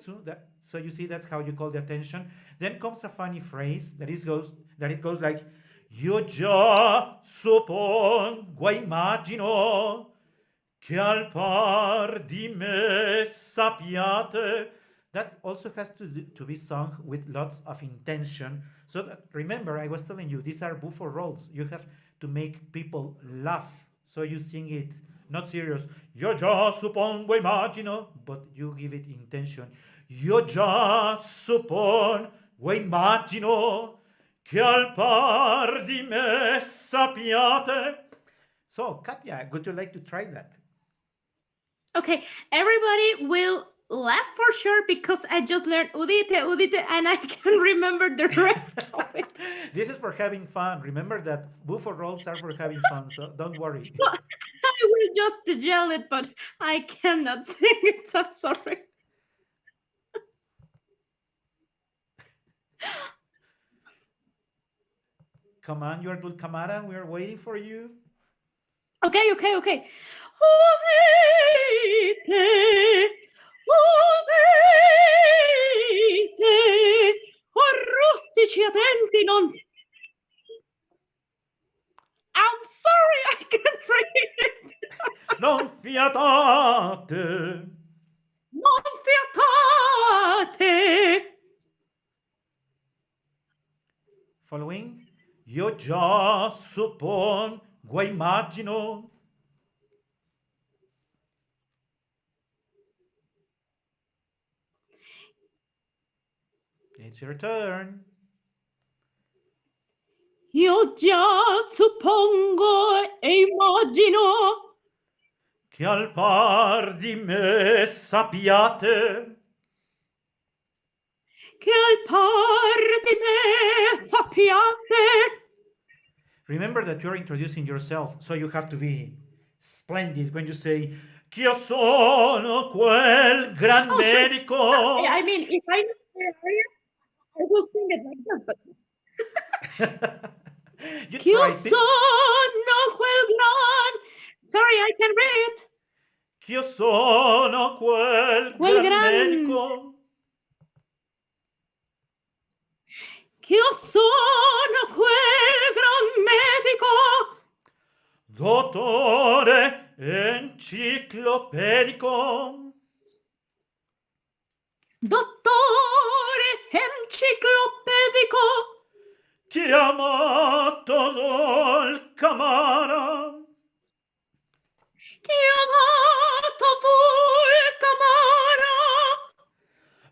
So you see that's how you call the attention. Then comes a funny phrase that it goes like io già suppongo immagino che al par di me sappiate. That also has to be sung with lots of intention. So that, remember, I was telling you, these are buffo roles. You have to make people laugh. So you sing it not serious. Io già suppongo immagino, but you give it intention. Io già suppongo immagino che al par di me sappiate. So, Katya, would you like to try that? Okay, everybody will laugh for sure because I just learned udite, udite, and I can remember the rest of it. This is for having fun. Remember that buffo roles are for having fun, so don't worry. So I will just yell it, but I cannot sing it. So I'm sorry. Come on, you're Dulcamara. We are waiting for you. Okay, okay, okay. Udite, udite, o rustici attenti, non. I'm sorry, I can't read it. Non fiatate. Non fiatate. Following. Io già suppongo immagino. It's your turn. Io già suppongo e immagino che al par di me sappiate. che al par di me sappiate. Remember that you're introducing yourself, so you have to be splendid when you say che io sono quel gran medico. Sure. I mean, if I know the aria, I will sing it like this, but You che io tried it. sono quel gran. Sorry, I can read it. Ch'io sono quel quel gran gran... medico, Ch'io sono quel gran medico, dottore enciclopedico, dottore enciclopedico, chiamato dal camara, chiamato Vulcamara,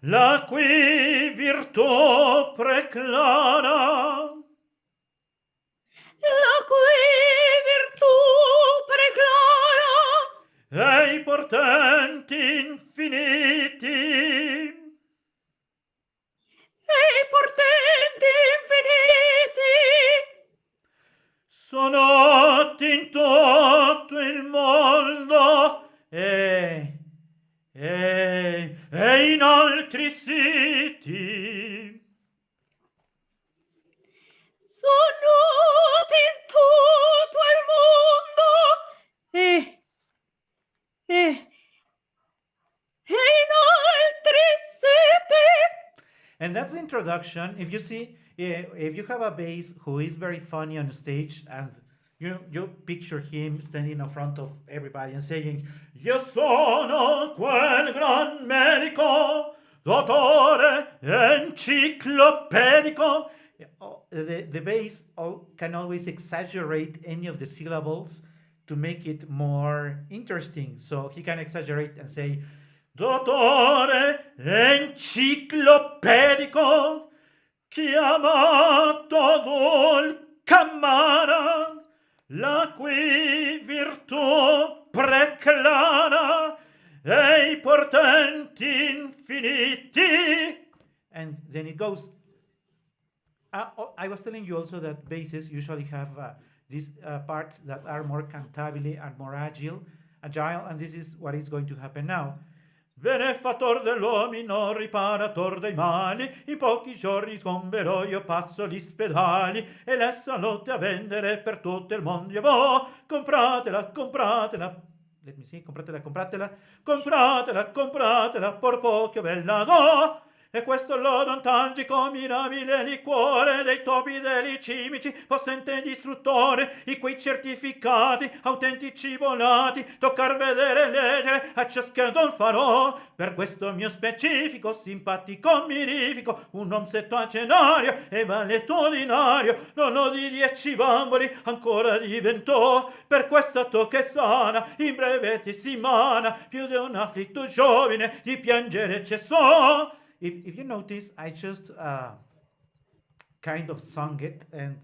la cui virtù preclara, la cui virtù preclara e i portenti infiniti e i portenti infiniti sono in tutto il mondo e in altri siti. sono in tutto il mondo e in altri siti. And that's the introduction. If you see, if you have a bass who is very funny on stage, and you picture him standing in front of everybody and saying, "Io sono quel gran medico, dottore enciclopedico." The bass can always exaggerate any of the syllables to make it more interesting. So he can exaggerate and say, Dottore enciclopedico, chiamato Vulcamara, la cui virtù preclara e i portenti infiniti. And then it goes. I was telling you also that basses usually have these parts that are more cantabile and more agile, and this is what is going to happen now. Benefattor dell'uomino, riparator dei mali, in pochi giorni sgomberò io pazzo gli spedali e la salute a vendere per tutto il mondo io vo. Compratela, compratela. Let me see, compratela, compratela, compratela, compratela, por poco ve la do. E questo l'odontalgico mirabile liquore dei topi dei cimici, possente distruttore, i cui certificati autentici volati, toccar vedere e leggere a ciascun farò, per questo mio specifico, simpatico, mirifico, un uom settuagenario e valetudinario, non ho di 10 bamboli, ancora diventò, per questa tocca sana, in breve settimana, più di un afflitto giovine, di piangere cessò. If you notice, I just kind of sung it and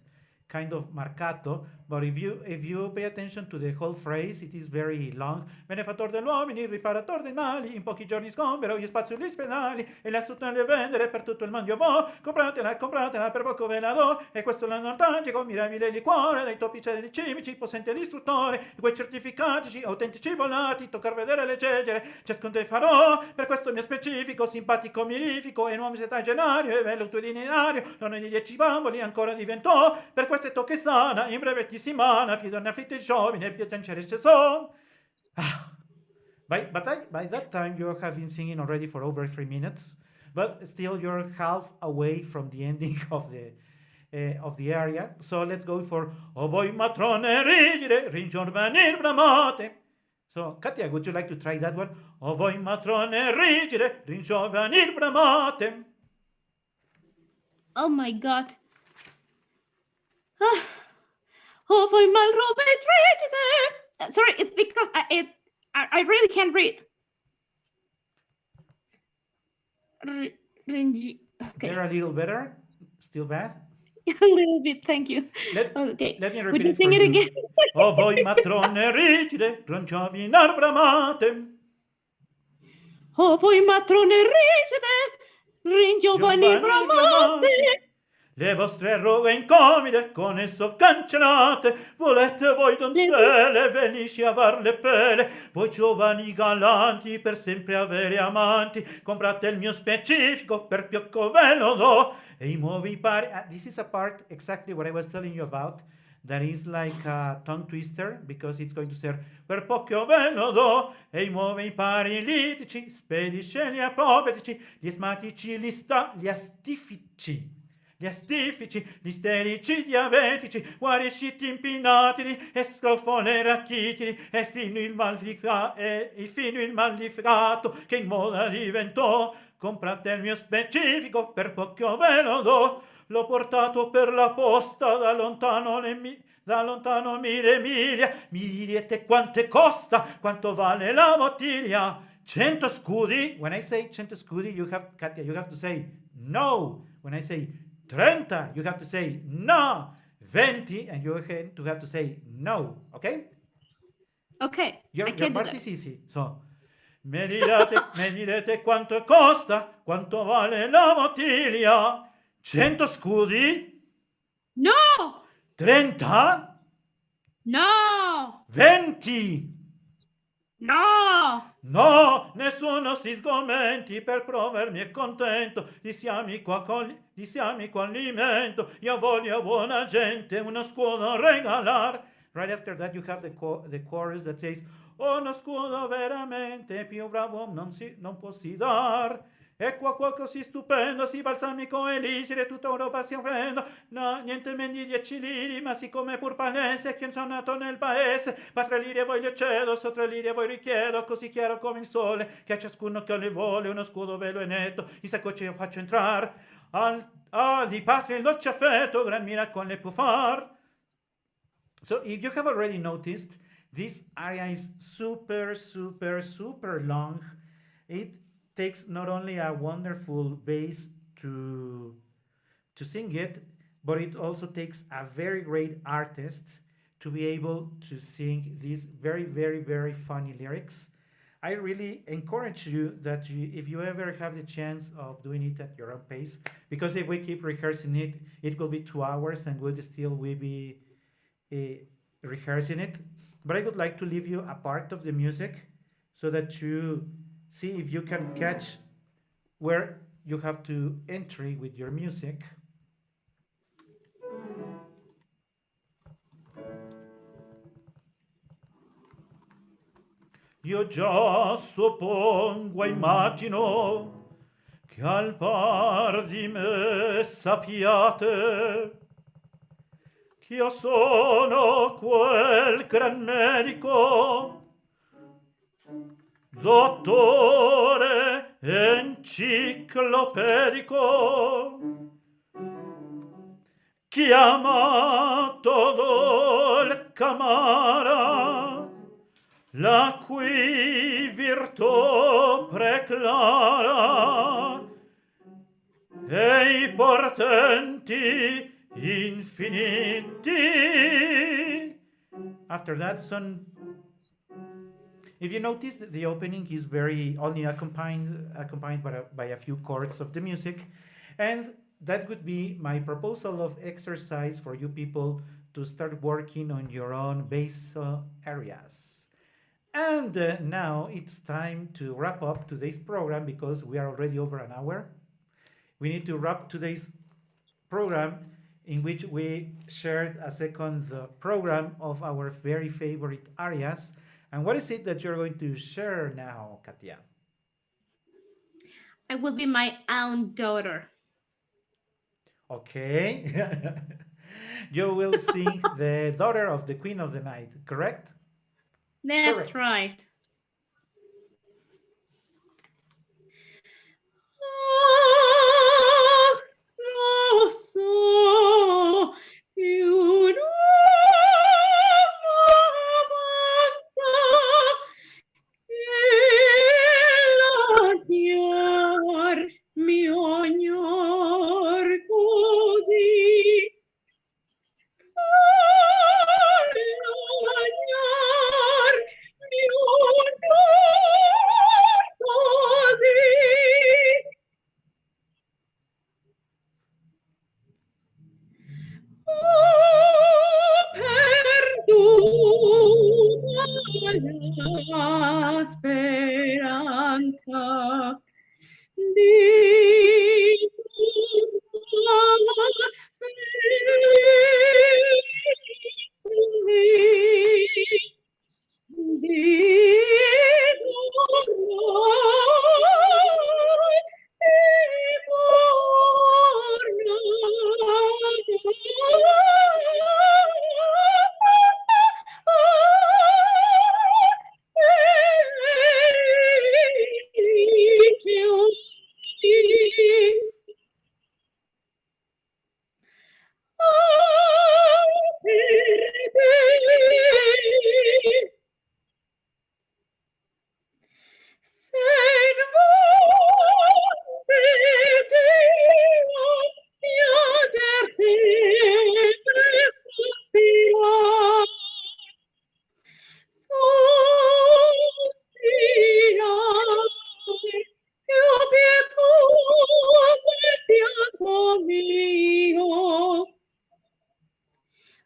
kind of marcato, but if you pay attention to the whole phrase, it is very long. Benefattor degli uomini, riparator dei mali, in pochi giorni sgombero gli spazi gli spedali e la sottone vendere per tutto il mondo io vo. Compratela, compratela, per poco ve la do, e questo è l'anartangico, mirabile liquore dei topi dei cimici, possente distruttore, quei certificatici, autentici volati, toccar vedere e leggere, ciascun te farò, per questo mio specifico, simpatico, mirifico, e nuovo setagenario, e velutudinario, non è di 10 bamboli, ancora diventò, per questo è tocche sana, in breve settimana, più donne afflitte giovine, più tencere son. By that time, you have been singing already for over 3 minutes, but still you're half away from the ending of the aria. So let's go for O voi matrone rigide, ringiovanir bramate. So, Katia, would you like to try that one? O voi matrone rigide, ringiovanir bramate. Oh my God. Oh, voi mal robe tragedy. Sorry, it's because I really can't read. Okay. They're a little better. Still bad. A little bit, thank you. Okay. Let me Would repeat you it sing for it you. again? O voi matrone rigide, rongiavinar bramate. Oh, voi matrone rigide, ringiovanir bramate. Le vostre roghe incomide con esso cancellate, volete voi donzelle venici a var le pele, voi giovani galanti per sempre avere amanti, comprate il mio specifico per piocco ve lo do, e i nuovi pari. This is a part exactly what I was telling you about, that is like a tongue twister because it's going to say per poco velo do e I muove i pari litici, spedisce gli apopetici, gli asmatici, gli astifici. Gli astifici, gli isterici, diabetici, guarisciti impinatili, e scrofone rachitili, e fino il maldificato che in moda diventò, comprate il mio specifico, per poco ve lo do, l'ho portato per la posta da lontano mille miglia, mi direte quante costa, quanto vale la bottiglia, 100 scudi. When I say 100 scudi, you have, Katia, you have to say no. When I say 30, you have to say no. 20, and you have to say no. Okay? Okay, I Your can do part that. is easy. So, me direte quanto costa, quanto vale la bottiglia. 100 scudi? No! 30? No! 20? No! No, nessuno si sgomenti per provermi è contento, di qua alimento, io voglio buona gente, uno scudo regalar. Right after that you have the chorus that says, oh, uno scudo veramente più bravo non posso dar. E qua così stupendo, sì balsamico elisire, tutta Europa si offendo, no, niente meno di 10 liri, ma siccome pur palese, che sono nato nel paese, ma 3 lire voi le cedo, so 3 lire voi richiedo, così chiaro come il sole, che a ciascuno che le vuole uno scudo velo e netto, i saccoci io faccio entrar, di patria il dolce affetto, gran miracolo può far. So if you have already noticed, this aria is super, super, super long. It takes not only a wonderful bass to sing it, but it also takes a very great artist to be able to sing these very, very, very funny lyrics. I really encourage you that if you ever have the chance of doing it at your own pace, because if we keep rehearsing it, it will be 2 hours and we'll be uh, rehearsing it. But I would like to leave you a part of the music so that you see if you can catch where you have to entry with your music. Io già suppongo e immagino che al par di me sappiate che io sono quel gran medico, dottore enciclopedico, che ama todo il camara, la cui virtù preclara e i portenti infiniti. After that, if you notice, the opening is very only accompanied by a few chords of the music, and that would be my proposal of exercise for you people to start working on your own bass areas. And now it's time to wrap up today's program because we are already over an hour. We need to wrap today's program in which we shared a second program of our very favorite arias. And what is it that you're going to share now, Katia? I will be my own daughter. Okay. You will sing the daughter of the Queen of the Night, correct? That's Correct. right. Lo so, più non avanza l'odiar mio ognor così. L'ognor mio ognor così. Perduta la speranza di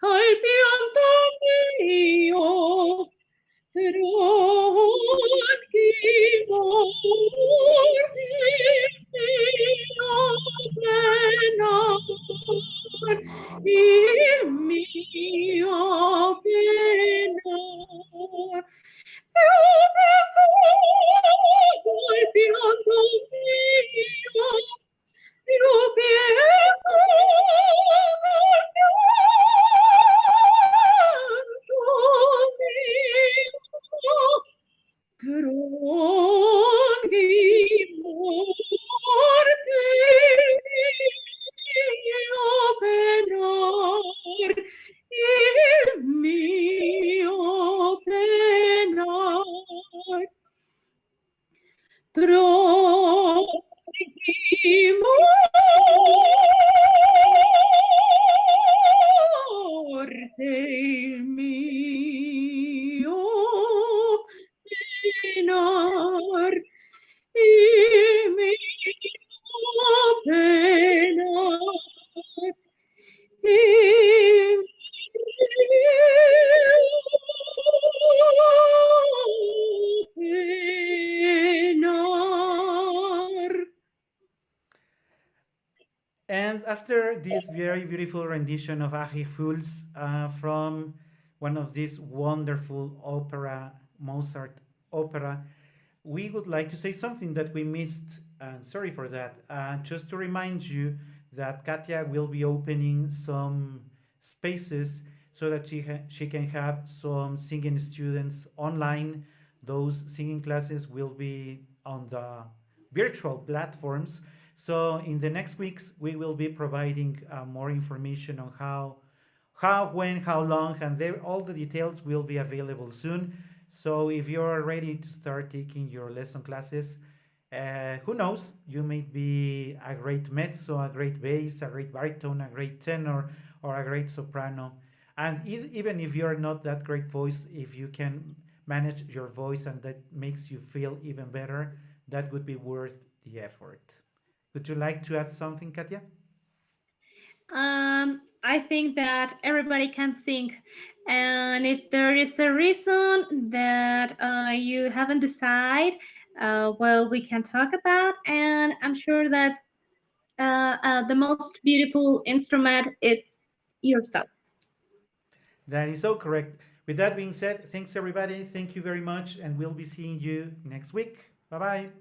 Al pianto mio, il mio penar. Il mio penar. Pro morte il mio penar, il mio penar, il mio penar. And after this very beautiful rendition of Agi Fools from one of these wonderful opera, Mozart opera, we would like to say something that we missed. Sorry for that. Just to remind you that Katia will be opening some spaces so that she can have some singing students online. Those singing classes will be on the virtual platforms. So in the next weeks, we will be providing more information on when, how long, and all the details will be available soon. So if you're ready to start taking your lesson classes, who knows, you may be a great mezzo, a great bass, a great baritone, a great tenor, or a great soprano. And even if you're not that great voice, if you can manage your voice and that makes you feel even better, that would be worth the effort. Would you like to add something, Katia? I think that everybody can sing, and if there is a reason that you haven't decided, well, we can talk about. And I'm sure that the most beautiful instrument it's yourself. That is so correct. With that being said, thanks everybody. Thank you very much, and we'll be seeing you next week. Bye bye.